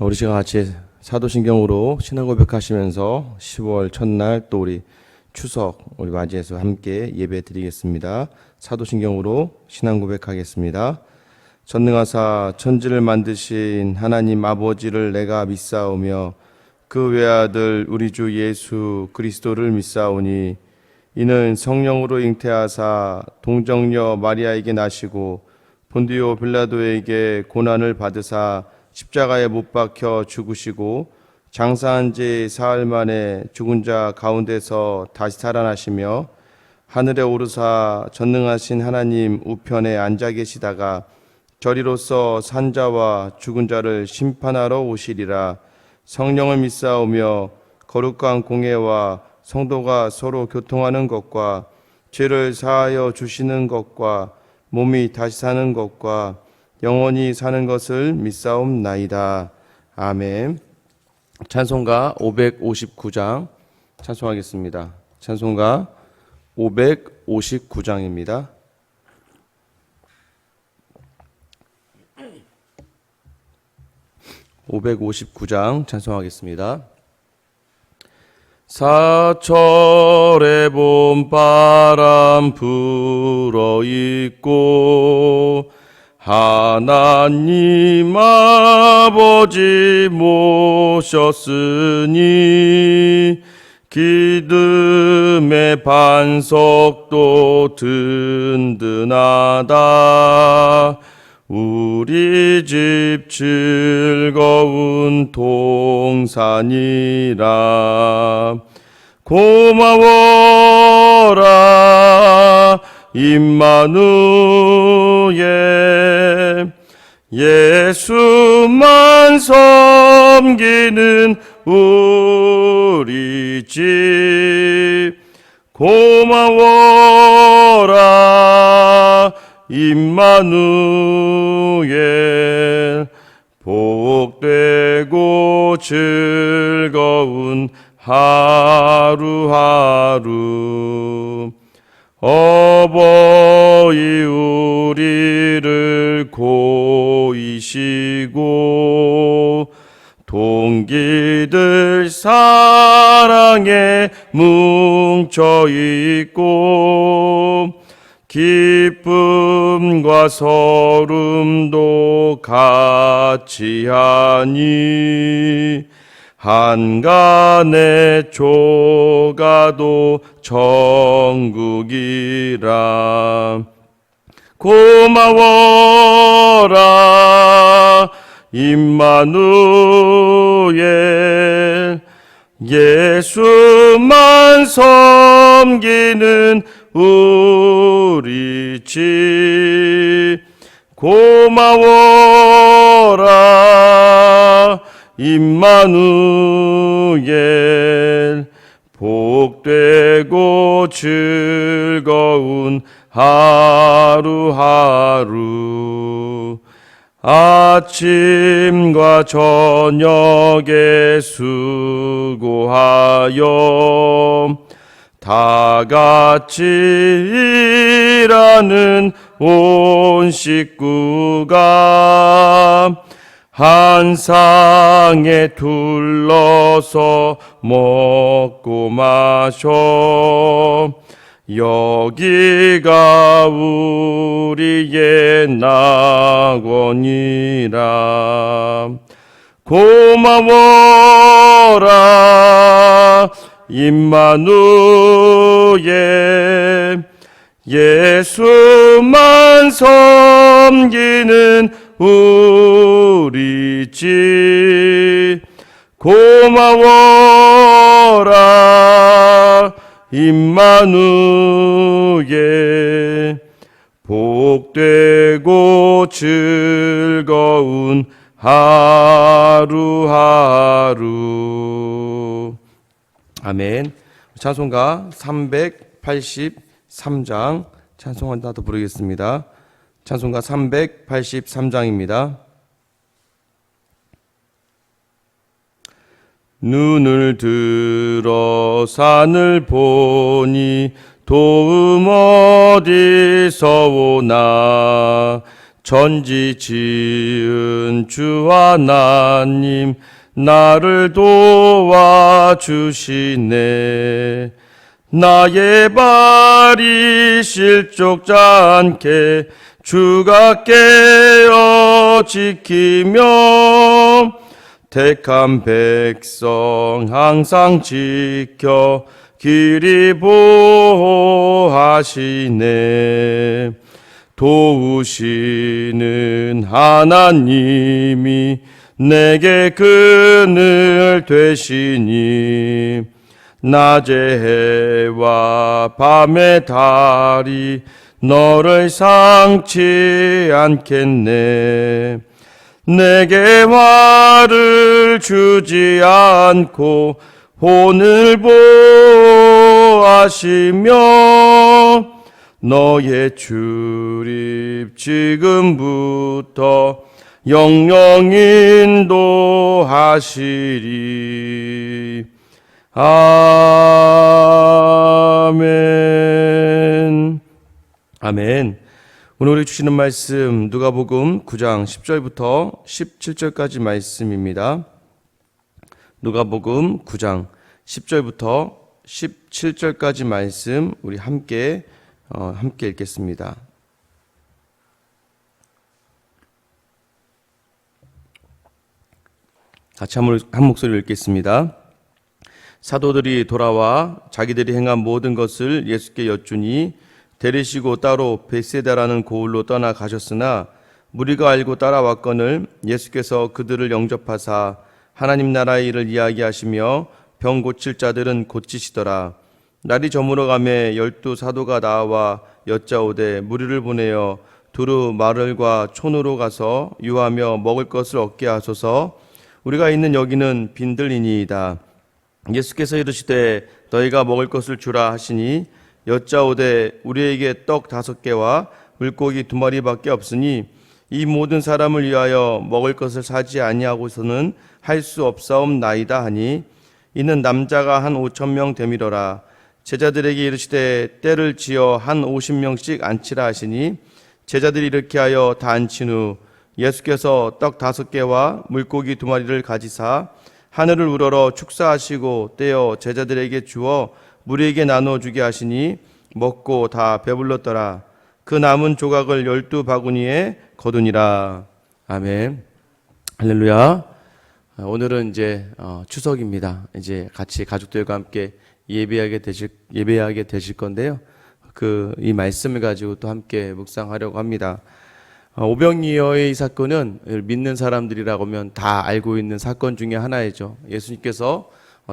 우리 시간 같이 사도신경으로 신앙 고백하시면서 10월 첫날 또 우리 추석 우리 맞이해서 함께 예배 드리겠습니다. 사도신경으로 신앙 고백하겠습니다. 전능하사 천지를 만드신 하나님 아버지를 내가 믿사오며 그 외아들 우리 주 예수 그리스도를 믿사오니 이는 성령으로 잉태하사 동정녀 마리아에게 나시고 본디오 빌라도에게 고난을 받으사 십자가에 못 박혀 죽으시고 장사한 지 사흘 만에 죽은 자 가운데서 다시 살아나시며 하늘에 오르사 전능하신 하나님 우편에 앉아 계시다가 저리로서 산자와 죽은 자를 심판하러 오시리라. 성령을 믿사오며 거룩한 공회와 성도가 서로 교통하는 것과 죄를 사하여 주시는 것과 몸이 다시 사는 것과 영원히 사는 것을 믿사옵나이다. 아멘. 찬송가 559장 찬송하겠습니다. 찬송가 559장입니다. (559장) 찬송하겠습니다. 사철의 봄바람 불어있고 하나님 아버지 모셨으니 기름의 반석도 든든하다. 우리 집 즐거운 동산이라. 고마워라 임마누엘. 예수만 섬기는 우리 집. 고마워라 임마누엘. 복되고 즐거운 하루하루. 어버이 우리를 고이시고 동기들 사랑에 뭉쳐있고 기쁨과 서름도 같이 하니 한간에 조가도 천국이라. 고마워라 임마누엘. 예수만 섬기는 우리 집. 고마워라 임마누엘. 복되고 즐거운 하루하루. 아침과 저녁에 수고하여 다 같이 일하는 온 식구가 한 상에 둘러서 먹고 마셔. 여기가 우리의 낙원이라. 고마워라 임마누엘. 예수만 섬기는 우리 집. 고마워라 임마누엘. 복되고 즐거운 하루하루. 아멘. 찬송가 383장 찬송 하나 더 부르겠습니다. 찬송가 383장입니다. 눈을 들어 산을 보니 도움 어디서 오나. 전지 지은 주 하나님 나를 도와주시네. 나의 발이 실족지 않게 주가 깨어 지키며 택한 백성 항상 지켜 길이 보호하시네. 도우시는 하나님이 내게 그늘 되시니 낮의 해와 밤의 달이 너를 상치 않겠네. 내게 화를 주지 않고 혼을 보호하시며 너의 출입 지금부터 영영 인도하시리. 아멘. 아멘. 오늘 우리 주시는 말씀 누가복음 9장 10절부터 17절까지 말씀입니다. 누가복음 9장 10절부터 17절까지 말씀 우리 함께 읽겠습니다. 같이 한 목소리로 읽겠습니다. 사도들이 돌아와 자기들이 행한 모든 것을 예수께 여쭈니 데리시고 따로 벳세다라는 고을로 떠나 가셨으나 무리가 알고 따라왔거늘 예수께서 그들을 영접하사 하나님 나라의 일을 이야기하시며 병 고칠 자들은 고치시더라. 날이 저물어가매 12 사도가 나와 여짜오되 무리를 보내어 두루 마을과 촌으로 가서 유하며 먹을 것을 얻게 하소서. 우리가 있는 여기는 빈들이니이다. 예수께서 이르시되 너희가 먹을 것을 주라 하시니 여짜오되 우리에게 떡 5개와 물고기 2마리밖에 없으니 이 모든 사람을 위하여 먹을 것을 사지 아니하고서는 할 수 없사옵나이다 하니 이는 남자가 한 5,000명 되미러라. 제자들에게 이르시되 때를 지어 한 50명씩 앉히라 하시니 제자들이 이렇게 하여 다 앉힌 후 예수께서 떡 5개와 물고기 2마리를 가지사 하늘을 우러러 축사하시고 떼어 제자들에게 주어 무리에게 나누어 주게 하시니 먹고 다 배불렀더라. 그 남은 조각을 12바구니에 거두니라. 아멘. 할렐루야. 오늘은 이제 추석입니다. 이제 같이 가족들과 함께 예배하게 되실 건데요. 이 말씀을 가지고 또 함께 묵상하려고 합니다. 오병이어의 이 사건은 믿는 사람들이라고 하면 다 알고 있는 사건 중에 하나이죠. 예수님께서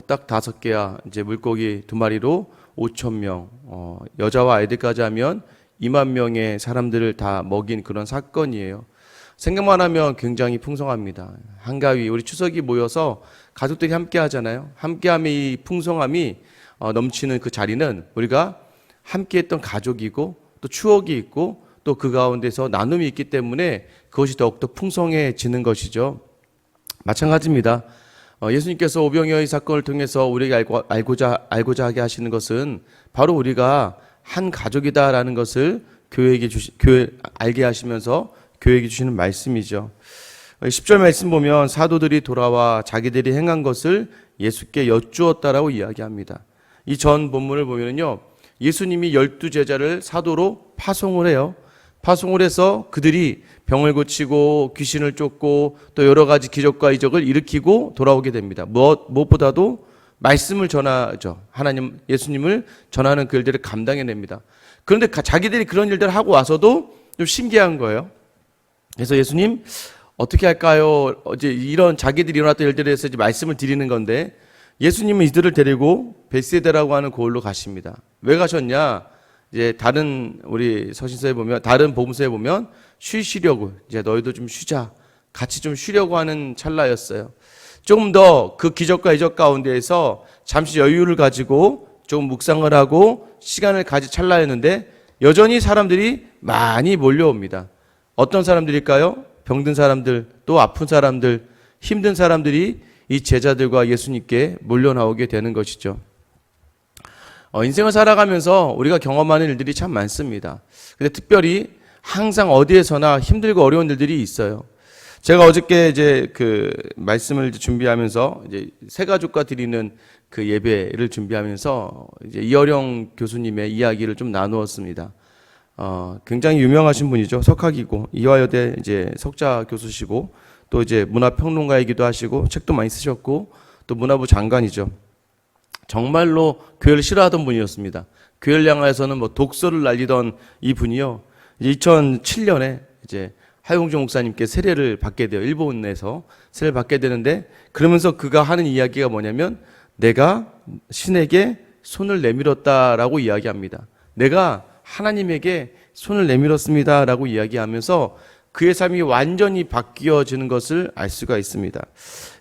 딱 5개와 이제 물고기 2마리로 5,000명, 여자와 아이들까지 하면 2만 명의 사람들을 다 먹인 그런 사건이에요. 생각만 하면 굉장히 풍성합니다. 한가위, 우리 추석이 모여서 가족들이 함께 하잖아요. 함께함의 이 풍성함이 넘치는 그 자리는 우리가 함께 했던 가족이고 또 추억이 있고 또 그 가운데서 나눔이 있기 때문에 그것이 더욱더 풍성해지는 것이죠. 마찬가지입니다. 예수님께서 오병이어의 사건을 통해서 우리에게 알고자 하게 하시는 것은 바로 우리가 한 가족이다라는 것을 알게 하시면서 교회에게 주시는 말씀이죠. 10절 말씀 보면 사도들이 돌아와 자기들이 행한 것을 예수께 여쭈었다라고 이야기합니다. 이 전 본문을 보면요, 예수님이 12제자를 사도로 파송을 해요. 파송을 해서 그들이 병을 고치고 귀신을 쫓고 또 여러 가지 기적과 이적을 일으키고 돌아오게 됩니다. 무엇보다도 말씀을 전하죠. 하나님, 예수님을 전하는 그 일들을 감당해냅니다. 그런데 자기들이 그런 일들을 하고 와서도 좀 신기한 거예요. 그래서 예수님 어떻게 할까요? 어제 이런 자기들이 일어났던 일들에 대해서 이제 말씀을 드리는 건데 예수님은 이들을 데리고 벳세다라고 하는 고을로 가십니다. 왜 가셨냐? 이제 우리 서신서에 보면, 다른 복음서에 보면 쉬시려고, 이제 너희도 좀 쉬자, 같이 좀 쉬려고 하는 찰나였어요. 조금 더 그 기적과 이적 가운데에서 잠시 여유를 가지고 좀 묵상을 하고 시간을 가질 찰나였는데 여전히 사람들이 많이 몰려옵니다. 어떤 사람들일까요? 병든 사람들, 또 아픈 사람들, 힘든 사람들이 이 제자들과 예수님께 몰려 나오게 되는 것이죠. 인생을 살아가면서 우리가 경험하는 일들이 참 많습니다. 근데 특별히 항상 어디에서나 힘들고 어려운 일들이 있어요. 제가 어저께 이제 그 말씀을 준비하면서 이제 새 가족과 드리는 그 예배를 준비하면서 이제 이어령 교수님의 이야기를 좀 나누었습니다. 굉장히 유명하신 분이죠. 석학이고 이화여대 이제 석자 교수시고 또 이제 문화평론가이기도 하시고 책도 많이 쓰셨고 또 문화부 장관이죠. 정말로 교회를 싫어하던 분이었습니다. 교회를 향해서는 뭐 독서를 날리던 이 분이요. 이제 2007년에 이제 하용조 목사님께 세례를 받게 돼요. 일본에서 세례를 받게 되는데 그러면서 그가 하는 이야기가 뭐냐면 내가 신에게 손을 내밀었다라고 이야기합니다. 내가 하나님에게 손을 내밀었습니다라고 이야기하면서 그의 삶이 완전히 바뀌어지는 것을 알 수가 있습니다.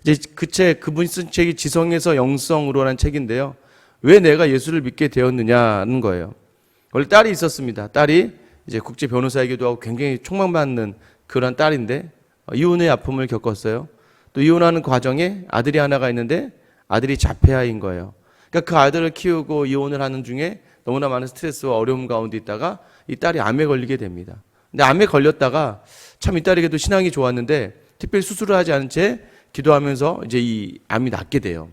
이제 그분이 쓴 책이 지성에서 영성으로라는 책인데요. 왜 내가 예수를 믿게 되었느냐는 거예요. 원래 딸이 있었습니다. 딸이 이제 국제 변호사이기도 하고 굉장히 촉망받는 그런 딸인데 이혼의 아픔을 겪었어요. 또 이혼하는 과정에 아들이 하나가 있는데 아들이 자폐아인 거예요. 그러니까 그 아들을 키우고 이혼을 하는 중에 너무나 많은 스트레스와 어려움 가운데 있다가 이 딸이 암에 걸리게 됩니다. 근데 암에 걸렸다가 참 이 딸에게도 신앙이 좋았는데 특별히 수술을 하지 않은 채 기도하면서 이제 이 암이 낫게 돼요.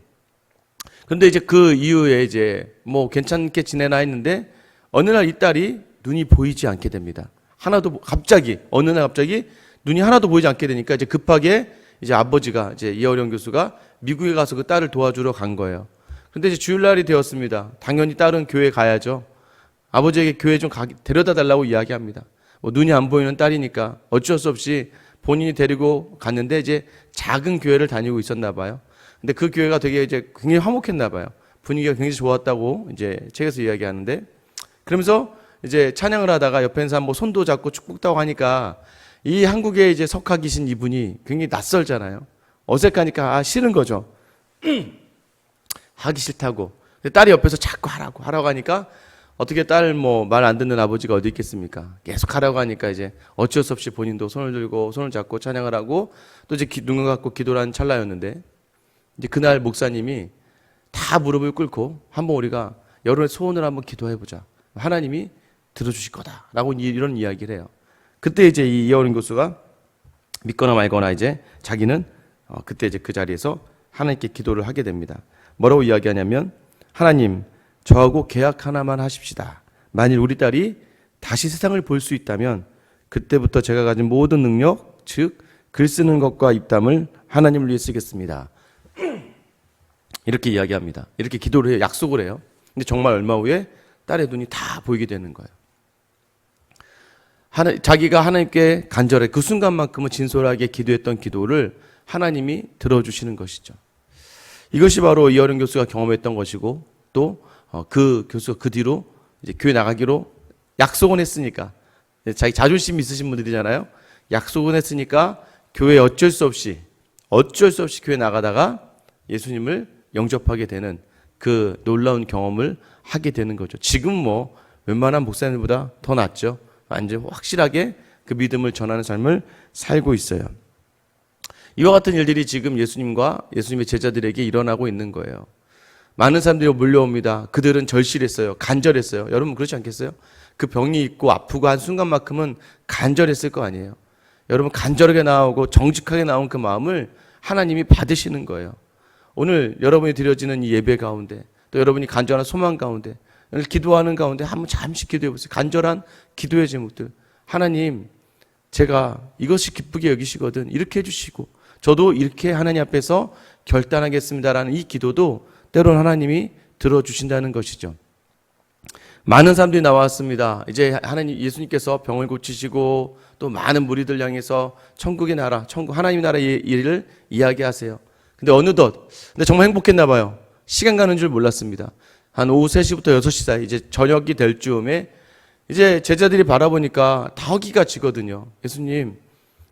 그런데 이제 그 이후에 이제 뭐 괜찮게 지내나 했는데 어느 날 이 딸이 눈이 보이지 않게 됩니다. 어느 날 갑자기 눈이 하나도 보이지 않게 되니까 이제 급하게 이제 아버지가 이제 이어령 교수가 미국에 가서 그 딸을 도와주러 간 거예요. 근데 이제 주일날이 되었습니다. 당연히 딸은 교회 가야죠. 아버지에게 교회 좀 데려다 달라고 이야기합니다. 뭐 눈이 안 보이는 딸이니까 어쩔 수 없이 본인이 데리고 갔는데 이제 작은 교회를 다니고 있었나 봐요. 근데 그 교회가 되게 이제 굉장히 화목했나 봐요. 분위기가 굉장히 좋았다고 이제 책에서 이야기하는데 그러면서 이제 찬양을 하다가 옆에 있는 사람 뭐 손도 잡고 축복다고 하니까 이 한국에 이제 석학이신 이분이 굉장히 낯설잖아요. 어색하니까 싫은 거죠. 하기 싫다고. 딸이 옆에서 자꾸 하라고 하니까 어떻게 딸 뭐 말 안 듣는 아버지가 어디 있겠습니까? 계속 하라고 하니까 이제 어쩔 수 없이 본인도 손을 들고 손을 잡고 찬양을 하고 또 이제 눈을 감고 기도를 하는 찰나였는데 이제 그날 목사님이 다 무릎을 꿇고 한번 우리가 여러분의 소원을 한번 기도해 보자. 하나님이 들어주실 거다라고 이런 이야기를 해요. 그때 이제 이 이어린 교수가 믿거나 말거나 이제 자기는 그때 이제 그 자리에서 하나님께 기도를 하게 됩니다. 뭐라고 이야기하냐면 하나님 저하고 계약 하나만 하십시다. 만일 우리 딸이 다시 세상을 볼 수 있다면 그때부터 제가 가진 모든 능력 즉 글 쓰는 것과 입담을 하나님을 위해 쓰겠습니다. 이렇게 이야기합니다. 이렇게 기도를 해요. 약속을 해요. 근데 정말 얼마 후에 딸의 눈이 다 보이게 되는 거예요. 자기가 하나님께 간절해 그 순간만큼은 진솔하게 기도했던 기도를 하나님이 들어주시는 것이죠. 이것이 바로 이어른 교수가 경험했던 것이고 또 그 교수가 그 뒤로 이제 교회 나가기로 약속은 했으니까 자기 자존심 있으신 분들이잖아요. 약속은 했으니까 교회 어쩔 수 없이 교회 나가다가 예수님을 영접하게 되는 그 놀라운 경험을 하게 되는 거죠. 지금 뭐 웬만한 목사님보다 더 낫죠. 완전 확실하게 그 믿음을 전하는 삶을 살고 있어요. 이와 같은 일들이 지금 예수님과 예수님의 제자들에게 일어나고 있는 거예요. 많은 사람들이 몰려옵니다. 그들은 절실했어요. 간절했어요. 여러분 그렇지 않겠어요? 그 병이 있고 아프고 한 순간만큼은 간절했을 거 아니에요. 여러분 간절하게 나오고 정직하게 나온 그 마음을 하나님이 받으시는 거예요. 오늘 여러분이 드려지는 이 예배 가운데 또 여러분이 간절한 소망 가운데 오늘 기도하는 가운데 한번 잠시 기도해 보세요. 간절한 기도의 제목들. 하나님 제가 이것이 기쁘게 여기시거든 이렇게 해주시고 저도 이렇게 하나님 앞에서 결단하겠습니다라는 이 기도도 때로는 하나님이 들어주신다는 것이죠. 많은 사람들이 나왔습니다. 이제 예수님께서 병을 고치시고 또 많은 무리들 향해서 천국의 나라, 하나님의 나라의 일을 이야기하세요. 근데 정말 행복했나 봐요. 시간 가는 줄 몰랐습니다. 한 오후 3시부터 6시 사이 이제 저녁이 될 즈음에 이제 제자들이 바라보니까 다 허기가 지거든요. 예수님,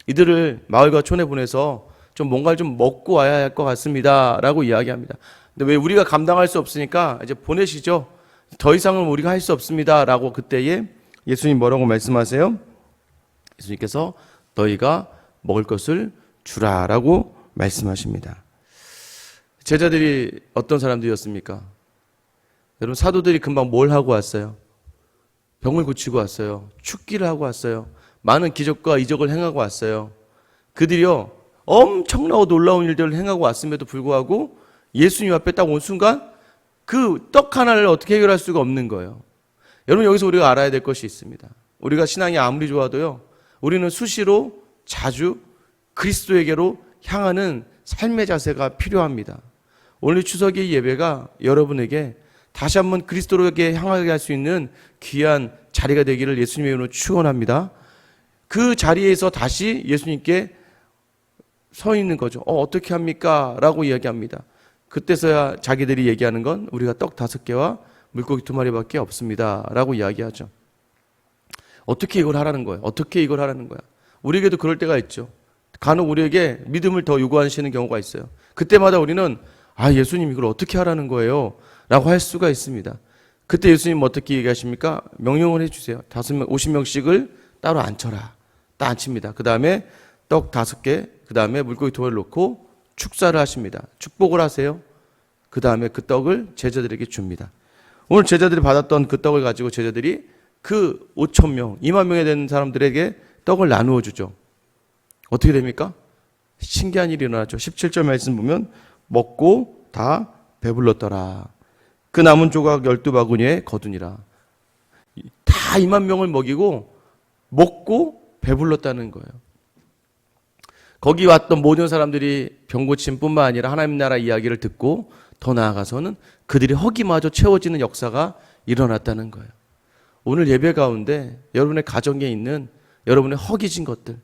이들을 마을과 촌에 보내서 좀 뭔가를 좀 먹고 와야 할 것 같습니다. 라고 이야기합니다. 근데 왜 우리가 감당할 수 없으니까 이제 보내시죠. 더 이상은 우리가 할 수 없습니다. 라고 그때에 예수님 뭐라고 말씀하세요? 예수님께서 너희가 먹을 것을 주라 라고 말씀하십니다. 제자들이 어떤 사람들이었습니까? 여러분 사도들이 금방 뭘 하고 왔어요? 병을 고치고 왔어요. 축기를 하고 왔어요. 많은 기적과 이적을 행하고 왔어요. 그들이요 엄청나고 놀라운 일들을 행하고 왔음에도 불구하고 예수님 앞에 딱 온 순간 그 떡 하나를 어떻게 해결할 수가 없는 거예요. 여러분, 여기서 우리가 알아야 될 것이 있습니다. 우리가 신앙이 아무리 좋아도요, 우리는 수시로 자주 그리스도에게로 향하는 삶의 자세가 필요합니다. 오늘 추석의 예배가 여러분에게 다시 한번 그리스도에게 향하게 할 수 있는 귀한 자리가 되기를 예수님의 이름으로 축원합니다. 그 자리에서 다시 예수님께 서 있는 거죠. 어떻게 합니까? 라고 이야기합니다. 그때서야 자기들이 얘기하는 건 우리가 떡 5개와 물고기 2마리밖에 없습니다 라고 이야기하죠. 어떻게 이걸 하라는 거예요? 어떻게 이걸 하라는 거야? 우리에게도 그럴 때가 있죠. 간혹 우리에게 믿음을 더 요구하시는 경우가 있어요. 그때마다 우리는 예수님 이걸 어떻게 하라는 거예요? 라고 할 수가 있습니다. 그때 예수님 어떻게 얘기하십니까? 명령을 해주세요. 50명씩을 따로 앉혀라. 딱 앉힙니다. 그 다음에 떡 5개, 그 다음에 물고기 2마리를 놓고 축사를 하십니다. 축복을 하세요. 그 다음에 그 떡을 제자들에게 줍니다. 오늘 제자들이 받았던 그 떡을 가지고 제자들이 그 5,000명, 2만 명에 되는 사람들에게 떡을 나누어 주죠. 어떻게 됩니까? 신기한 일이 일어나죠. 17절 말씀 보면 먹고 다 배불렀더라. 그 남은 조각 12바구니에 거두니라. 다 2만 명을 먹이고 먹고 배불렀다는 거예요. 거기 왔던 모든 사람들이 병 고침 뿐만 아니라 하나님 나라 이야기를 듣고 더 나아가서는 그들이 허기마저 채워지는 역사가 일어났다는 거예요. 오늘 예배 가운데 여러분의 가정에 있는 여러분의 허기진 것들,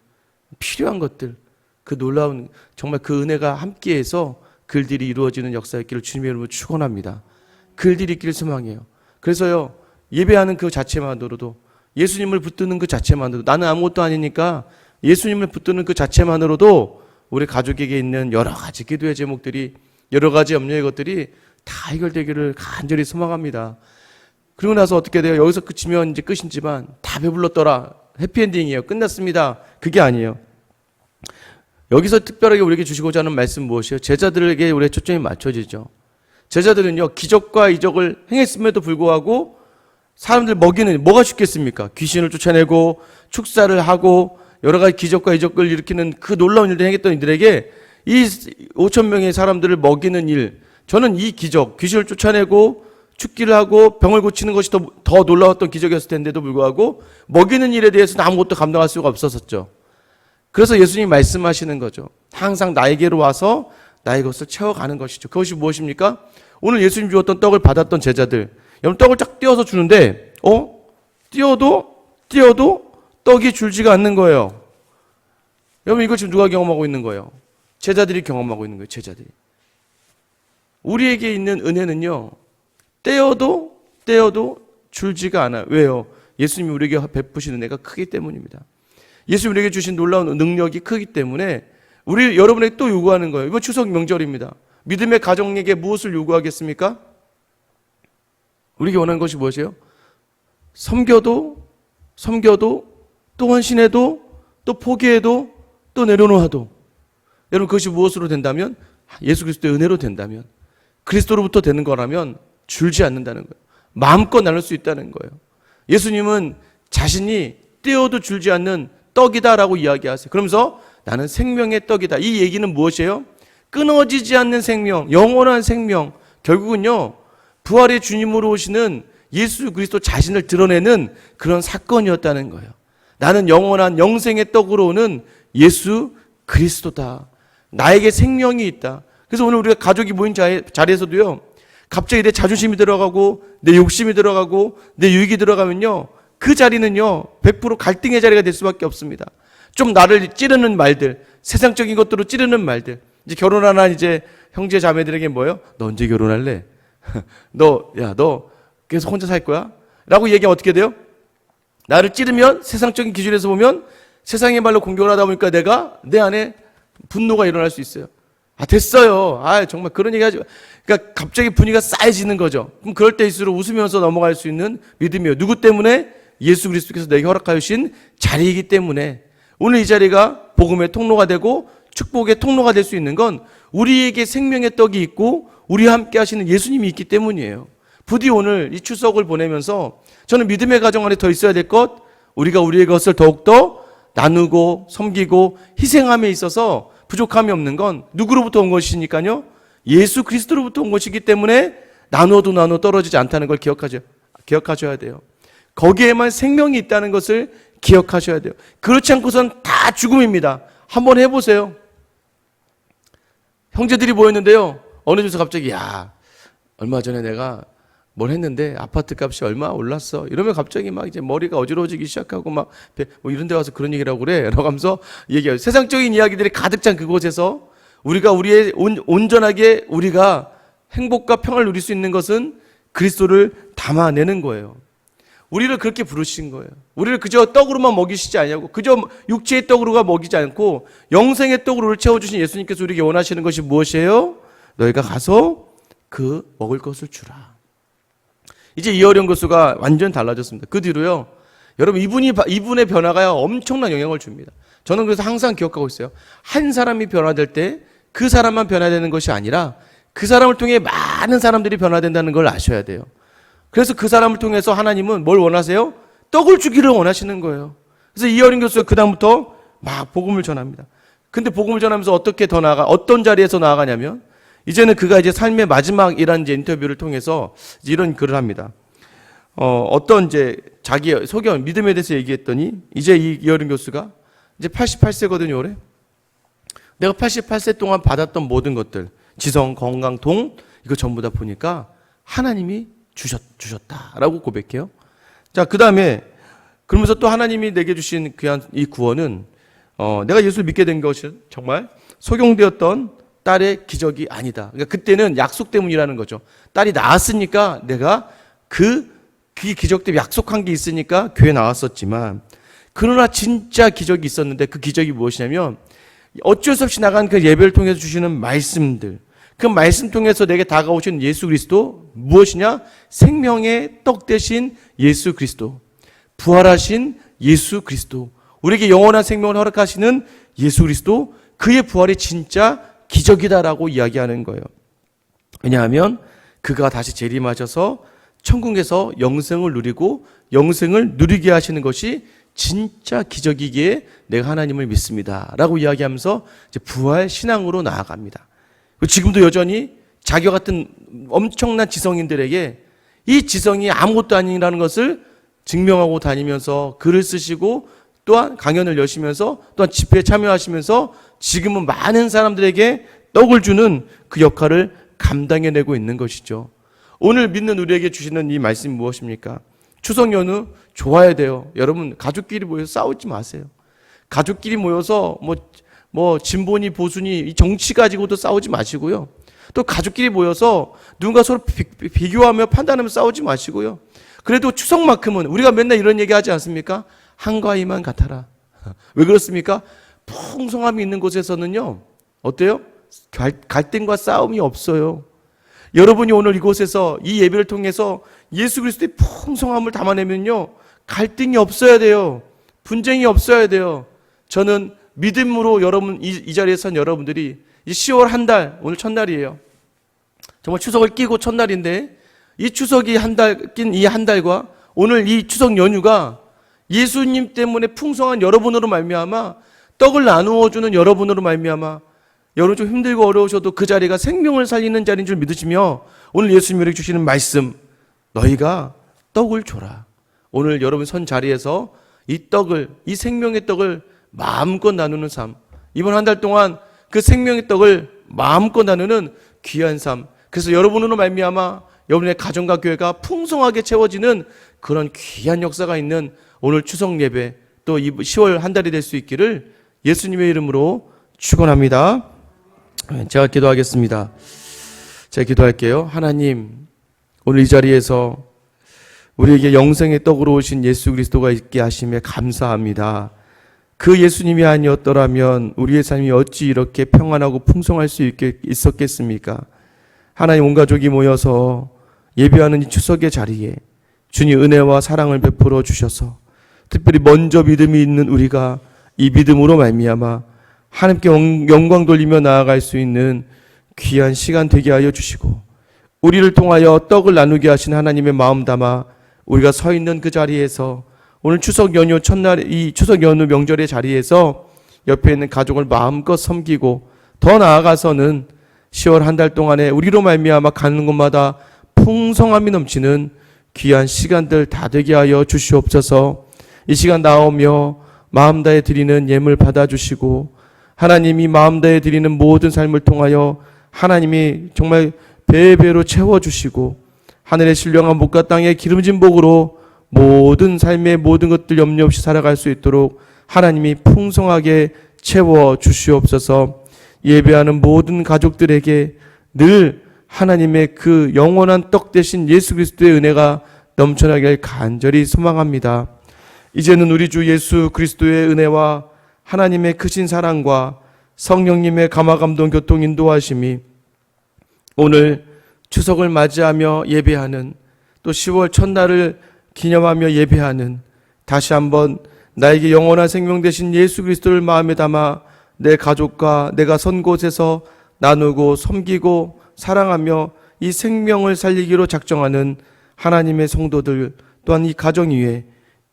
필요한 것들, 그 놀라운 정말 그 은혜가 함께해서 글들이 이루어지는 역사였기를 주님의 이름으로 축원합니다. 글들이 있기를 소망해요. 그래서요, 예배하는 그 자체만으로도, 예수님을 붙드는 그 자체만으로도, 나는 아무것도 아니니까 예수님을 붙드는 그 자체만으로도 우리 가족에게 있는 여러 가지 기도의 제목들이, 여러 가지 염려의 것들이 다 해결되기를 간절히 소망합니다. 그리고 나서 어떻게 돼요? 여기서 끝이면 이제 끝이지만 다 배불렀더라. 해피엔딩이에요. 끝났습니다. 그게 아니에요. 여기서 특별하게 우리에게 주시고자 하는 말씀 무엇이에요? 제자들에게 우리의 초점이 맞춰지죠. 제자들은요, 기적과 이적을 행했음에도 불구하고 사람들 먹이는, 뭐가 죽겠습니까? 귀신을 쫓아내고 축사를 하고 여러 가지 기적과 이적을 일으키는 그 놀라운 일을 행했던 이들에게 이 5,000명의 사람들을 먹이는 일, 저는 이 기적, 귀신을 쫓아내고 죽기를 하고 병을 고치는 것이 더 놀라웠던 기적이었을 텐데도 불구하고 먹이는 일에 대해서는 아무것도 감당할 수가 없었었죠. 그래서 예수님이 말씀하시는 거죠. 항상 나에게로 와서 나의 것을 채워가는 것이죠. 그것이 무엇입니까? 오늘 예수님 주었던 떡을 받았던 제자들, 여러분 떡을 쫙 띄어서 주는데 띄어도 떡이 줄지가 않는 거예요. 여러분, 이걸 지금 누가 경험하고 있는 거예요? 제자들이 경험하고 있는 거예요. 제자들이. 우리에게 있는 은혜는요, 떼어도 줄지가 않아요. 왜요? 예수님이 우리에게 베푸신 은혜가 크기 때문입니다. 예수님이 우리에게 주신 놀라운 능력이 크기 때문에 여러분에게 또 요구하는 거예요. 이번 추석 명절입니다. 믿음의 가정에게 무엇을 요구하겠습니까? 우리에게 원하는 것이 무엇이에요? 섬겨도 또 헌신해도 또 포기해도 또 내려놓아도, 여러분 그것이 무엇으로 된다면, 예수 그리스도의 은혜로 된다면, 그리스도로부터 되는 거라면 줄지 않는다는 거예요. 마음껏 나눌 수 있다는 거예요. 예수님은 자신이 떼어도 줄지 않는 떡이다라고 이야기하세요. 그러면서 나는 생명의 떡이다. 이 얘기는 무엇이에요? 끊어지지 않는 생명, 영원한 생명. 결국은요, 부활의 주님으로 오시는 예수 그리스도 자신을 드러내는 그런 사건이었다는 거예요. 나는 영원한 영생의 떡으로 오는 예수 그리스도다. 나에게 생명이 있다. 그래서 오늘 우리가 가족이 모인 자리에서도요, 갑자기 내 자존심이 들어가고 내 욕심이 들어가고 내 유익이 들어가면요, 그 자리는요 100% 갈등의 자리가 될 수밖에 없습니다. 좀 나를 찌르는 말들, 세상적인 것들로 찌르는 말들. 이제 결혼하는 이제 형제 자매들에게 뭐예요? 너 언제 결혼할래? 너 계속 혼자 살 거야? 라고 얘기하면 어떻게 돼요? 나를 찌르면, 세상적인 기준에서 보면 세상의 말로 공격을 하다 보니까 내 안에 분노가 일어날 수 있어요. 됐어요. 정말 그런 얘기 하지 마. 그러니까 갑자기 분위기가 쌓여지는 거죠. 그럼 그럴 때일수록 웃으면서 넘어갈 수 있는 믿음이에요. 누구 때문에? 예수 그리스도께서 내게 허락하여 주신 자리이기 때문에. 오늘 이 자리가 복음의 통로가 되고 축복의 통로가 될 수 있는 건 우리에게 생명의 떡이 있고 우리와 함께 하시는 예수님이 있기 때문이에요. 부디 오늘 이 추석을 보내면서 저는 믿음의 가정 안에 더 있어야 될 것, 우리가 우리의 것을 더욱더 나누고 섬기고 희생함에 있어서 부족함이 없는 건 누구로부터 온 것이니까요? 예수 그리스도로부터 온 것이기 때문에 나눠도 떨어지지 않다는 걸 기억하셔야 돼요. 거기에만 생명이 있다는 것을 기억하셔야 돼요. 그렇지 않고선 다 죽음입니다. 한번 해보세요. 형제들이 모였는데요. 어느 집에서 갑자기 얼마 전에 내가 뭘 했는데 아파트 값이 얼마 올랐어. 이러면 갑자기 막 이제 머리가 어지러워지기 시작하고 막 뭐 이런 데 와서 그런 얘기를 하고 그래. 라고 하면서 얘기해요. 세상적인 이야기들이 가득 찬 그곳에서 우리가 온전하게 우리가 행복과 평화를 누릴 수 있는 것은 그리스도를 담아내는 거예요. 우리를 그렇게 부르신 거예요. 우리를 그저 떡으로만 먹이시지 않냐고, 그저 육체의 떡으로가 먹이지 않고 영생의 떡으로 우리를 채워주신 예수님께서 우리에게 원하시는 것이 무엇이에요? 너희가 가서 그 먹을 것을 주라. 이제 이어령 교수가 완전 달라졌습니다. 그 뒤로요, 여러분 이분의 변화가 엄청난 영향을 줍니다. 저는 그래서 항상 기억하고 있어요. 한 사람이 변화될 때 그 사람만 변화되는 것이 아니라 그 사람을 통해 많은 사람들이 변화된다는 걸 아셔야 돼요. 그래서 그 사람을 통해서 하나님은 뭘 원하세요? 떡을 주기를 원하시는 거예요. 그래서 이어린 교수가 그 다음부터 막 복음을 전합니다. 근데 복음을 전하면서 어떤 자리에서 나아가냐면, 이제는 그가 이제 삶의 마지막이라는 이제 인터뷰를 통해서 이런 글을 합니다. 어떤 이제 자기 소견, 믿음에 대해서 얘기했더니, 이제 이 이어린 교수가 이제 88세거든요, 올해. 내가 88세 동안 받았던 모든 것들, 지성, 건강, 동, 이거 전부 다 보니까 하나님이 주셨다라고 고백해요. 자, 그 다음에 그러면서 또 하나님이 내게 주신 귀한 이 구원은 내가 예수를 믿게 된 것은 정말 소경되었던 딸의 기적이 아니다. 그러니까 그때는 약속 때문이라는 거죠. 딸이 나았으니까 내가 그 기적 때문에 약속한 게 있으니까 교회 나왔었지만, 그러나 진짜 기적이 있었는데 그 기적이 무엇이냐면 어쩔 수 없이 나간 그 예배를 통해서 주시는 말씀들, 그 말씀 통해서 내게 다가오신 예수 그리스도, 무엇이냐? 생명의 떡 대신 예수 그리스도, 부활하신 예수 그리스도, 우리에게 영원한 생명을 허락하시는 예수 그리스도, 그의 부활이 진짜 기적이다라고 이야기하는 거예요. 왜냐하면 그가 다시 재림하셔서 천국에서 영생을 누리고 영생을 누리게 하시는 것이 진짜 기적이기에 내가 하나님을 믿습니다 라고 이야기하면서 이제 부활 신앙으로 나아갑니다. 지금도 여전히 자기와 같은 엄청난 지성인들에게 이 지성이 아무것도 아니라는 것을 증명하고 다니면서 글을 쓰시고, 또한 강연을 여시면서, 또한 집회에 참여하시면서 지금은 많은 사람들에게 떡을 주는 그 역할을 감당해내고 있는 것이죠. 오늘 믿는 우리에게 주시는 이 말씀이 무엇입니까? 추석 연휴 좋아야 돼요. 여러분, 가족끼리 모여서 싸우지 마세요. 가족끼리 모여서 뭐 진보니 보수니 이 정치 가지고도 싸우지 마시고요. 또 가족끼리 모여서 누군가 서로 비교하며 판단하며 싸우지 마시고요. 그래도 추석만큼은 우리가 맨날 이런 얘기 하지 않습니까? 한과 이만 같아라. 왜 그렇습니까? 풍성함이 있는 곳에서는요, 어때요? 갈등과 싸움이 없어요. 여러분이 오늘 이곳에서 이 예배를 통해서 예수 그리스도의 풍성함을 담아내면요, 갈등이 없어야 돼요. 분쟁이 없어야 돼요. 저는 믿음으로 여러분, 이 자리에 선 여러분들이 이 10월 한 달, 오늘 첫날이에요. 정말 추석을 끼고 첫날인데, 이 추석이 낀 이 한 달과 오늘 이 추석 연휴가 예수님 때문에 풍성한 여러분으로 말미암아, 떡을 나누어 주는 여러분으로 말미암아, 여러분 좀 힘들고 어려우셔도 그 자리가 생명을 살리는 자리인 줄 믿으시며, 오늘 예수님이 주시는 말씀, 너희가 떡을 줘라. 오늘 여러분 선 자리에서 이 떡을, 이 생명의 떡을 마음껏 나누는 삶, 이번 한 달 동안 그 생명의 떡을 마음껏 나누는 귀한 삶, 그래서 여러분으로 말미암아 여러분의 가정과 교회가 풍성하게 채워지는 그런 귀한 역사가 있는 오늘 추석 예배, 또 이 10월 한 달이 될 수 있기를 예수님의 이름으로 축원합니다. 제가 기도하겠습니다. 제가 기도할게요. 하나님, 오늘 이 자리에서 우리에게 영생의 떡으로 오신 예수 그리스도가 있게 하심에 감사합니다. 그 예수님이 아니었더라면 우리의 삶이 어찌 이렇게 평안하고 풍성할 수 있었겠습니까? 하나님, 온 가족이 모여서 예배하는 이 추석의 자리에 주님 은혜와 사랑을 베풀어 주셔서, 특별히 먼저 믿음이 있는 우리가 이 믿음으로 말미암아 하나님께 영광 돌리며 나아갈 수 있는 귀한 시간 되게 하여 주시고, 우리를 통하여 떡을 나누게 하신 하나님의 마음 담아 우리가 서 있는 그 자리에서 오늘 추석 연휴 첫날 이 추석 연휴 명절의 자리에서 옆에 있는 가족을 마음껏 섬기고 더 나아가서는 10월 한 달 동안에 우리로 말미암아 가는 곳마다 풍성함이 넘치는 귀한 시간들 다 되게 하여 주시옵소서. 이 시간 나오며 마음 다해 드리는 예물 받아주시고 하나님이 마음 다해 드리는 모든 삶을 통하여 하나님이 정말 배배로 채워주시고 하늘의 신령한 목과 땅의 기름진 복으로 모든 삶의 모든 것들 염려 없이 살아갈 수 있도록 하나님이 풍성하게 채워 주시옵소서. 예배하는 모든 가족들에게 늘 하나님의 그 영원한 떡 대신 예수 그리스도의 은혜가 넘쳐나길 간절히 소망합니다. 이제는 우리 주 예수 그리스도의 은혜와 하나님의 크신 사랑과 성령님의 감화감동 교통 인도하심이 오늘 추석을 맞이하며 예배하는 또 10월 첫날을 기념하며 예배하는 다시 한번 나에게 영원한 생명 되신 예수 그리스도를 마음에 담아 내 가족과 내가 선 곳에서 나누고 섬기고 사랑하며 이 생명을 살리기로 작정하는 하나님의 성도들 또한 이 가정 위에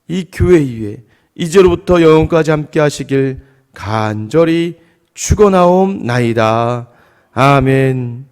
이 교회 위에 이제로부터 영원까지 함께 하시길 간절히 축원하옵나이다. 아멘.